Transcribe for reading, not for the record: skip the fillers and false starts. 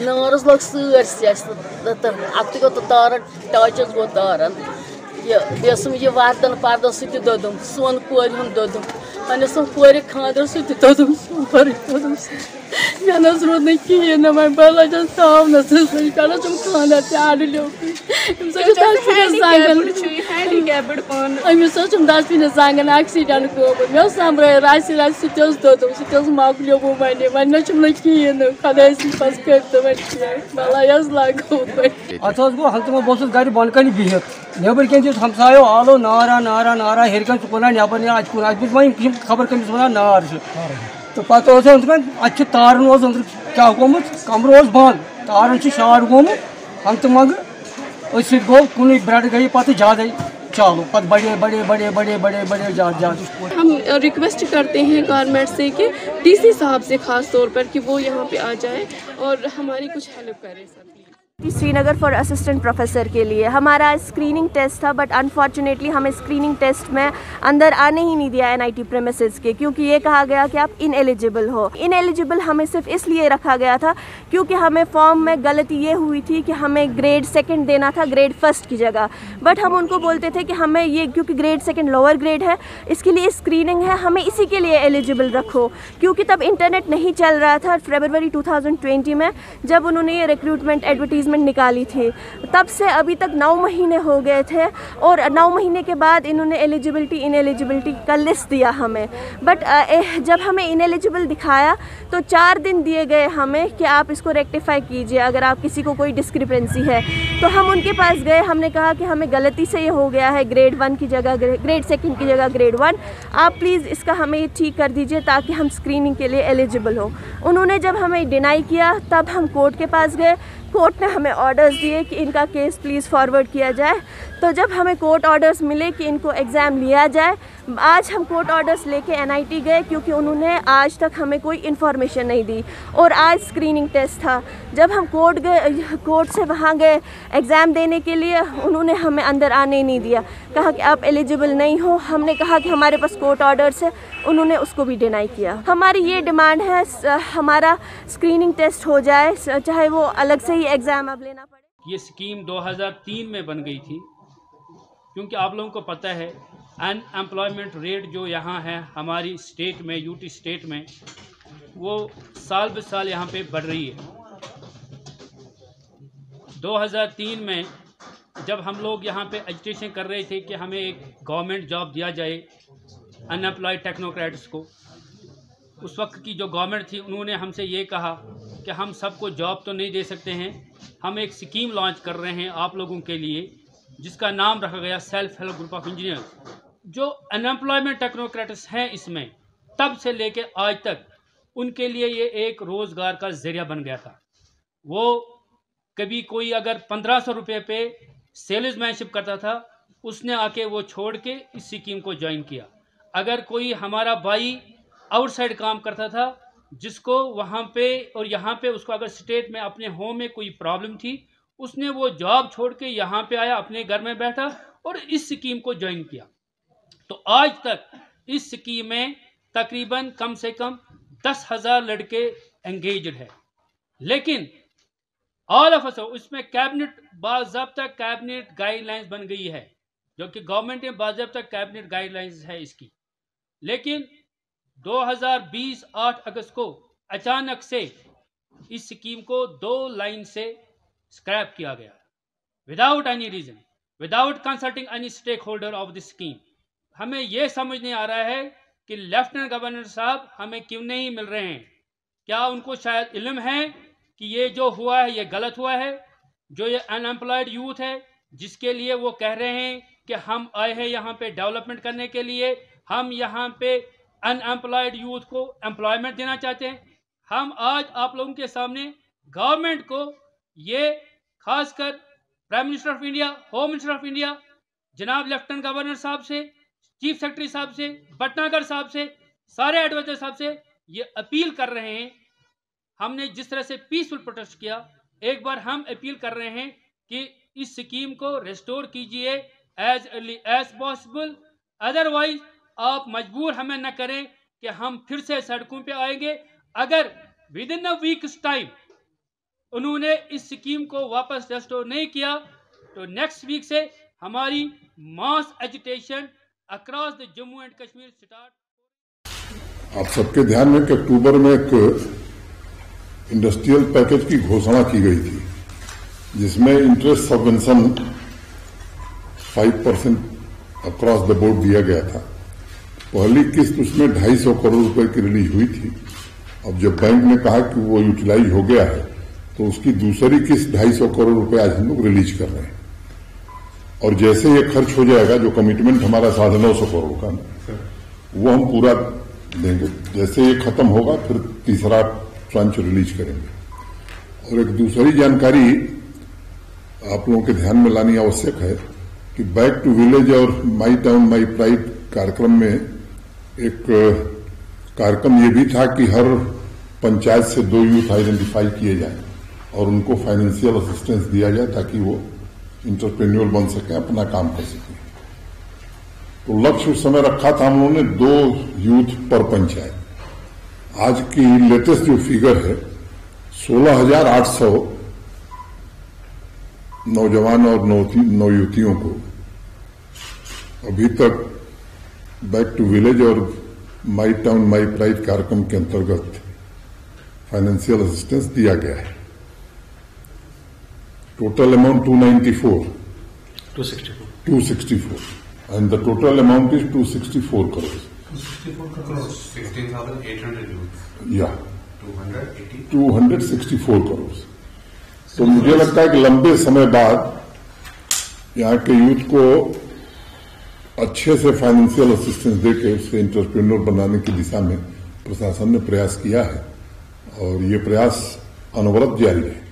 नारस लग सर गो तो तारन टाचस गो तारन ये वर्दन पर्दन सह दोदम सोन कोर दोदम पन्नस कोर खादर सह दोदम दोदम मे रोद ना कहें ना वह बह लजस तावनस कर खादर तड़लो अमिस दसपिन जंगन एक्सीडेंट गोमुत मे संभ्र रस सह दोदम सह मकलो वन वन ना कहें खुदा पस कर भला लगो गो हल्तमा बहुत गर बन कन बिहत नबर कन हमसायो आलो नारा नारा नारा हेरकन कुना नबर अत खबर कमिस वन नार तो पे अत तारन क्या गोमुत कमर बंद तारन शार्ट गोमुत हम मंग गो कुन ब्रेड गई पे ज्यादा चालू पे बड़े बड़े बड़े बड़े बड़े बड़े ज्यादा। हम रिक्वेस्ट करते हैं गवर्नमेंट से कि डीसी साहब से खास तौर पर कि वो यहाँ पे आ जाए और हमारी कुछ हेल्प करें sir. Srinagar for assistant professor के लिए हमारा स्क्रीनिंग टेस्ट था, बट अनफॉर्चुनेटली हमें स्क्रीनिंग टेस्ट में अंदर आने ही नहीं दिया एनआईटी प्रेमिसेस के, क्योंकि ये कहा गया कि आप इनएलिजिबल हो। इनएलिजिबल हमें सिर्फ इसलिए रखा गया था क्योंकि हमें फॉर्म में गलती ये हुई थी कि हमें ग्रेड 2 देना था ग्रेड 1 की जगह, बट हम उनको बोलते थे कि हमें ये क्योंकि ग्रेड 2 लोअर ग्रेड है, इसके लिए स्क्रीनिंग है, हमें इसी के लिए एलिजिबल रखो। क्योंकि तब इंटरनेट नहीं चल रहा था फरवरी 2020 में जब उन्होंने ये रिक्रूटमेंट एडवर्टीजमेंट निकाली थी, तब से अभी तक 9 महीने हो गए थे और 9 महीने के बाद इन्होंने एलिजिबिलिटी इनएलिजिबिलिटी का लिस्ट दिया हमें। बट जब हमें इनएलिजिबल दिखाया तो 4 दिन दिए गए हमें कि आप इसको रेक्टिफाई कीजिए अगर आप किसी को कोई डिस्क्रिपेंसी है। तो हम उनके पास गए, हमने कहा कि हमें गलती से ये हो गया है ग्रेड 1 की जगह ग्रेड 2 की जगह ग्रेड 1, आप प्लीज़ इसका हमें ठीक कर दीजिए ताकि हम स्क्रीनिंग के लिए एलिजिबल हो। उन्होंने जब हमें डिनाई किया तब हम कोर्ट के पास गए, कोर्ट ने हमें ऑर्डर्स दिए कि इनका केस प्लीज़ फॉरवर्ड किया जाए। तो जब हमें कोर्ट ऑर्डर्स मिले कि इनको एग्ज़ाम लिया जाए, आज हम कोर्ट ऑर्डर्स लेके एनआईटी गए क्योंकि उन्होंने आज तक हमें कोई इन्फॉर्मेशन नहीं दी और आज स्क्रीनिंग टेस्ट था। जब हम कोर्ट से वहाँ गए एग्ज़ाम देने के लिए, उन्होंने हमें अंदर आने नहीं दिया, कहा कि आप एलिजिबल नहीं हो। हमने कहा कि हमारे पास कोर्ट ऑर्डर्स है, उन्होंने उसको भी डिनाई किया। हमारी ये डिमांड है हमारा स्क्रीनिंग टेस्ट हो जाए, चाहे वो अलग से ही एग्ज़ाम अब लेना पड़े। ये स्कीम 2003 में बन गई थी, क्योंकि आप लोगों को पता है अनएम्प्लॉयमेंट रेट जो यहाँ है हमारी स्टेट में, यूटी स्टेट में, वो साल ब साल यहाँ पे बढ़ रही है। 2003 में जब हम लोग यहाँ पे एजुटेशन कर रहे थे कि हमें एक गवर्नमेंट जॉब दिया जाए अनएम्प्लॉयड टेक्नोक्रेट्स को, उस वक्त की जो गवर्नमेंट थी उन्होंने हमसे ये कहा कि हम सबको जॉब तो नहीं दे सकते हैं, हम एक स्कीम लॉन्च कर रहे हैं आप लोगों के लिए जिसका नाम रखा गया self help group of engineers. जो अनएम्प्लॉयमेंट टेक्नोक्रेट्स हैं इसमें, तब से लेके आज तक उनके लिए ये एक रोज़गार का ज़रिया बन गया था। वो कभी कोई अगर 1500 रुपये पे सेल्समैनशिप करता था, उसने आके वो छोड़ के इस स्कीम को ज्वाइन किया। अगर कोई हमारा भाई आउटसाइड काम करता था, जिसको वहाँ पे और यहाँ पे उसको अगर स्टेट में अपने होम में कोई प्रॉब्लम थी, उसने वो जॉब छोड़ के यहाँ पे आया, अपने घर में बैठा और इस स्कीम को ज्वाइन किया। तो आज तक इस स्कीम में तकरीबन कम से कम 10,000 लड़के एंगेज्ड है। लेकिन ऑल ऑफ अस उसमें कैबिनेट बाज़ाब्ता कैबिनेट गाइडलाइंस बन गई है, जो कि गवर्नमेंट ने बाज़ाब्ता कैबिनेट गाइडलाइंस है इसकी। लेकिन 2020 8 अगस्त को अचानक से इस स्कीम को 2 लाइन से स्क्रैप किया गया, without any reason, without consulting any stakeholder of this scheme. हमें यह समझ नहीं आ रहा है कि लेफ्टिनेंट गवर्नर साहब हमें क्यों नहीं मिल रहे हैं। क्या उनको शायद इल्म है कि ये जो हुआ है ये गलत हुआ है? जो ये अनएम्प्लॉयड यूथ है जिसके लिए वो कह रहे हैं कि हम आए हैं यहाँ पे डेवलपमेंट करने के लिए, हम यहाँ पे अनएम्प्लॉयड यूथ को एम्प्लॉयमेंट देना चाहते हैं। हम आज आप लोगों के सामने गवर्नमेंट को ये खासकर prime minister of India, home minister of India, जनाब लेफ्टिनेंट गवर्नर साहब से, चीफ सेक्रेटरी साहब से, भटनागर साहब से, सारे एडवाइजर साहब से ये अपील कर रहे हैं। हमने जिस तरह से पीसफुल प्रोटेस्ट किया, एक बार हम अपील कर रहे हैं कि इस स्कीम को रिस्टोर कीजिए as early as possible. Otherwise आप मजबूर हमें न करें कि हम फिर से सड़कों पे आएंगे। अगर with in a weeks time उन्होंने इस स्कीम को वापस रेस्टोर नहीं किया तो नेक्स्ट वीक से हमारी mass agitation across the Jammu and Kashmir start. आप सबके ध्यान में कि अक्टूबर में एक इंडस्ट्रियल पैकेज की घोषणा की गई थी जिसमें interest subvention 5% across the board दिया गया था। पहली किस्त उसमें 250 करोड़ रुपए की रिलीज हुई थी। अब जब बैंक ने कहा कि वो यूटिलाइज हो गया है तो उसकी दूसरी किस्त 250 करोड़ रुपए आज हम लोग रिलीज कर रहे हैं और जैसे ये खर्च हो जाएगा जो कमिटमेंट हमारा 950 करोड़ का वो हम पूरा देंगे। जैसे ये खत्म होगा फिर तीसरा ट्रांच रिलीज करेंगे। और एक दूसरी जानकारी आप लोगों के ध्यान में लानी आवश्यक है कि बैक टू विलेज और माई टाउन माई प्राइड कार्यक्रम में एक कार्यक्रम ये भी था कि हर पंचायत से 2 यूथ आइडेंटिफाई किए जाए और उनको फाइनेंशियल असिस्टेंस दिया जाए ताकि वो इंटरप्रेन्योर बन सके, अपना काम कर सके। तो लक्ष्य उस समय रखा था हम लोगों ने 2 यूथ पर पंचायत। आज की लेटेस्ट जो फिगर है 16,800 नौजवान और नौयुवतियों को अभी तक बैक टू विलेज और माई टाउन माई प्राइड कार्यक्रम के अंतर्गत फाइनेंशियल असिस्टेंस दिया गया है। Total amount 264 and the total amount is 264 crores. 16,800 youth. Yeah. 280. 264 crores. तो मुझे लगता है कि लंबे समय बाद यहाँ के यूथ को अच्छे से फाइनेंशियल असिस्टेंस देकर उससे इंटरप्रेन्योर बनाने की दिशा में प्रशासन ने प्रयास किया है और ये प्रयास अनवरत जारी है।